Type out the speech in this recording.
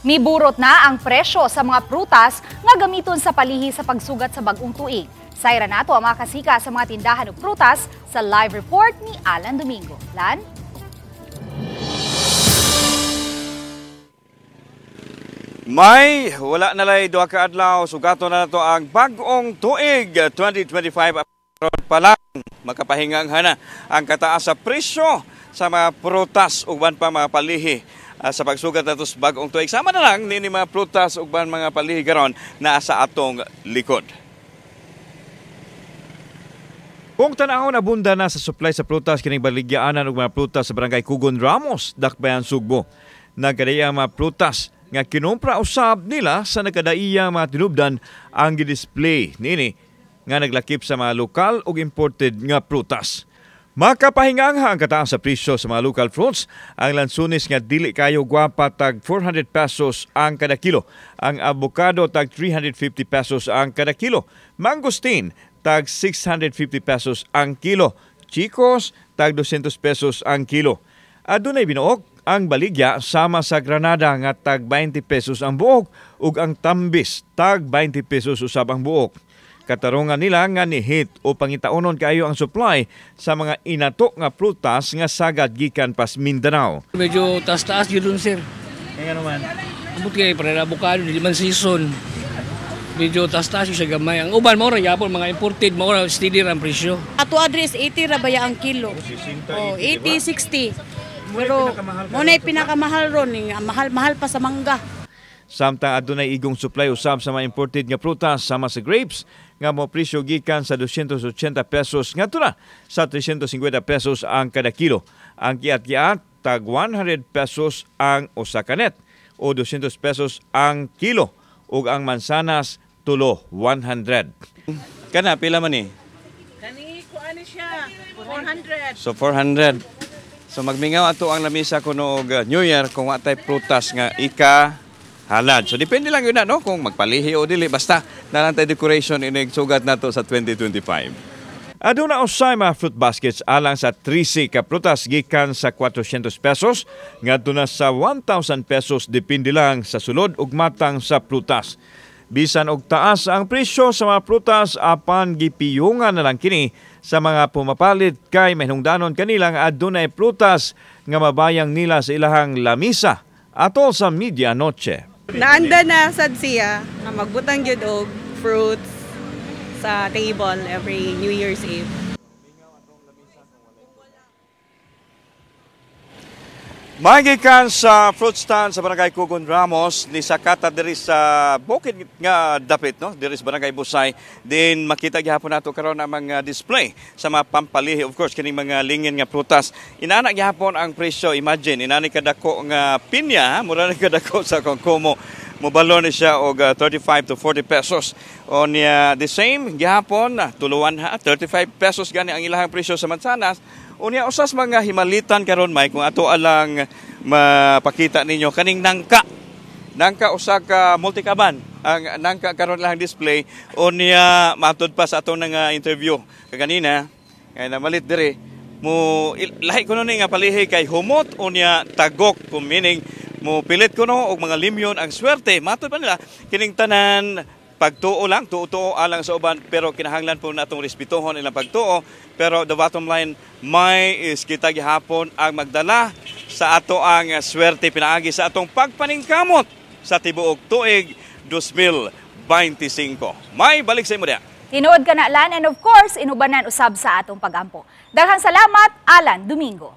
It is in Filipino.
Miburot na ang presyo sa mga prutas nga gamiton sa palihi sa pagsugat sa bag-ong tuig. Sayra nato ang mga kasika sa mga tindahan ug prutas sa live report ni Alan Domingo. Lan? May wala na lay duha ka adlaw sugato na nato ang bag-ong tuig 2025 pa lang makapahinga hana ang kataas sa presyo sa mga prutas ug pa mga palihi sa pagsugat nato sa bag-ong tuig. Sama na lang ni mga prutas ug mga palihi karon naa sa atong likod. Kung tanahon abunda na sa supply sa prutas kining baligyaanan og mga prutas sa barangay Kugon Ramos, Dakbayan, Sugbo. Nagkadaya mga prutas nga kinumpra usab nila sa nagkadaiya mga tinubdan ang gidisplay nini nga naglakip sa mga lokal ug imported nga prutas. Makapahingang ang kataas sa presyo sa mga local fruits. Ang lansunis nga dili kayo gwapa tag 400 pesos ang kada kilo. Ang avocado tag 350 pesos ang kada kilo. Mangosteen tag 650 pesos ang kilo. Chicos tag 200 pesos ang kilo. Adunay binuok ang baligya sama sa granada nga tag 20 pesos ang buok ug ang tambis tag 20 pesos usab ang buok. Katarungan nila nga nihit o pangitaunon kayo ang supply sa mga inato nga prutas nga sagad gikan pas Mindanao. Medyo taas-taas yun sir. Kaya naman? Ambot kayo para na avocado, di man season. Medyo taas-taas yung siya gamay. Ang uban, maura yapon, mga imported, maura steady ang presyo. Ato address 80 ra baya ang kilo. 80, 60. Pero muna pinakamahal ron, mahal pa sa mangga. Samtang adunay igong supply usab sa mga imported nga prutas sama sa grapes nga mo presyo gikan sa 280 pesos ngadto na sa 350 pesos ang kada kilo. Ang kiat-kiat tag 100 pesos ang usa ka net o 200 pesos ang kilo ug ang mansanas tulo 100. Kana pila man ni? Kani ko ani siya 400. So 400. So magmingaw ato ang lamisa kuno og New Year kung wa tay prutas nga halad. So depende lang yun na, no? Kung magpalihi o dili. Basta nalantay decoration inigsugat na to sa 2025. Aduna usay mga fruit baskets alang sa 13 ka prutas gikan sa 400 pesos ngadto na sa 1,000 pesos depende lang sa sulod ug matang sa prutas. Bisan og taas ang presyo sa mga prutas apan gipiyungan na lang kini sa mga pumapalit kay mahinungdanon kanilang adunay prutas nga mabayang nila sa ilahang lamisa atol sa medianoche. Naanda na sad siya na magbutang gyud og fruits sa table every New Year's Eve. Magikan sa fruit stand sa barangay Kugon Ramos ni sakata diri sa bukid nga dapit no diri sa barangay Busay din makita gyapon nato karon ang mga display sa mga pampalihi of course kining mga lingin nga prutas inana gyapon ang presyo. Imagine inani kadako nga pinya mura ni kadako sa Kongkomo mobalo ni siya og 35 to 40 pesos on the same gyapon tuluan 35 pesos gani ang ilahang presyo sa mansanas. Unya usas mga himalitan karon may kung ato alang mapakita ninyo kaning nangka usa ka multikaban ang nangka karon lang display unya matud pa sa ato nga interview kaganina kay namalit dire mo lahi kuno ni nga palihi kay humot unya tagok kung meaning mo pilit kuno og mga limyon ang swerte matud pa nila kining tanan pagtuo lang, tuo alang sa uban, pero kinahanglan po natong respetuhon ilang pagtuo. Pero the bottom line, may is kita gihapon ang magdala sa ato ang swerte pinaagi sa atong pagpaningkamot sa tibuok tuig 2025. May balik sa imo diha. Tinuod ka na, Lan, and of course, inubanan usab sa atong pagampo. Daghang salamat, Alan Domingo.